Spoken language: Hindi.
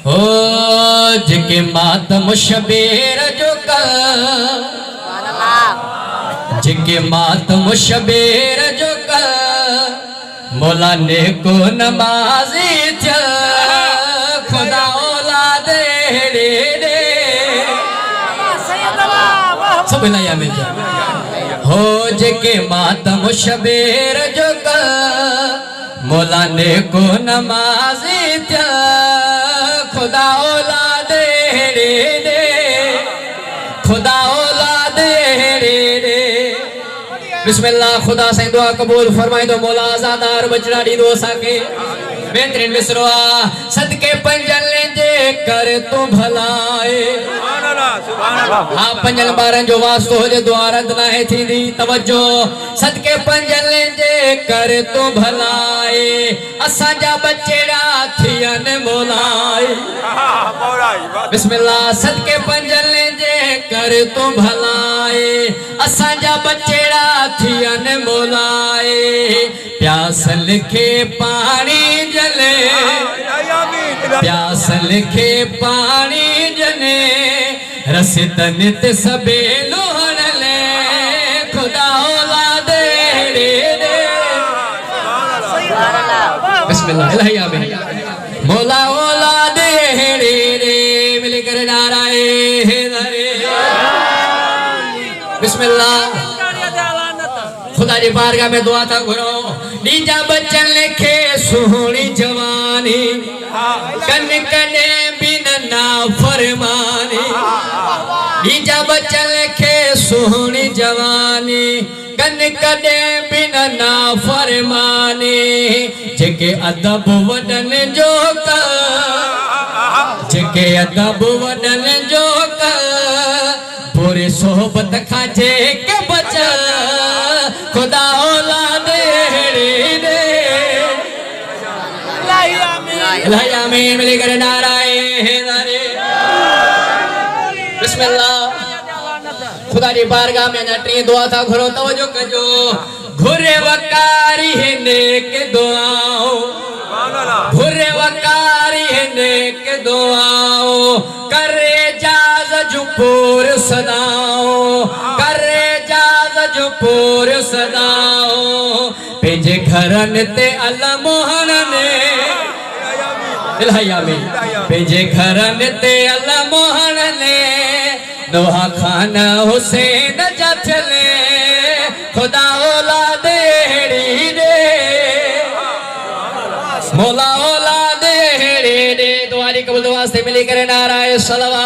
हो जिके मातम शबीर जो कल जिके मातम शबीर जो कल मौला ने को नमाजी चल खुदा औलाद दे सब लाया में हो जिके मातम शबीर जो कल मौला ने को नमाजी चल खुदा औलाद दे खुदा औलाद दे बिस्मिल्लाह खुदा से दुआ कबूल फरमाए दो मौला आजादार बचड़ा दी दो साके बेहतरीन विसरवा सदके पंजल जे कर तू भलाए हाँ पंजल बारन जो वास्तो हो जे द्वार ना है थी दी तवज्जो सदके पंजल जे कर तू भलाए असा जा बचड़ा थियन मोलाए बिस्मिल्लाह सदके पंजल जे कर तू भलाए असा जा बचड़ा थियन मोलाए प्यास लिखे पानी जले प्यास लिखे पानी जने रसित नित सबे लोहन ले खुदा औलाद दे बिस्मिल्लाह इलाही आमीन मौला औलाद दे मिलकर नाराए हैदरे बिस्मिल्लाह खुदा जी बारगाह में दुआ था घुरो नीजा बच्चन लिखे सुहनी जवानी कन कने बिन ना फरमानी नीजा बच्चन लिखे सुहनी जवानी कन कने बिन ना फरमानी जेके अदब वडन जो का जेके अदब वडन जो का पूरे सोहबत खाजे के बचा खुदा औलाद दे इलाही आमीन मिलकर नाराए हैदरे बिस्मिल्लाह खुदा जी बारगाह में नटरी दुआ था घुरो तवज्जो कजो घुरे वकारी है नेक दुआओ घुरे वकारी है नेक दुआओ करे जाज जुपूर सदाओ करे जाज जुपूर सदाओ पेजे घरन ते अल्लाह मोहन ने इलाही आमीन पेजे घरन ते अल्लाह मोहन ने नोहा खान हुसैन जथले खुदा औलाद दे मौला औलाद दे दुआरी कबूल वास्ते मिली करे नाराए सलवा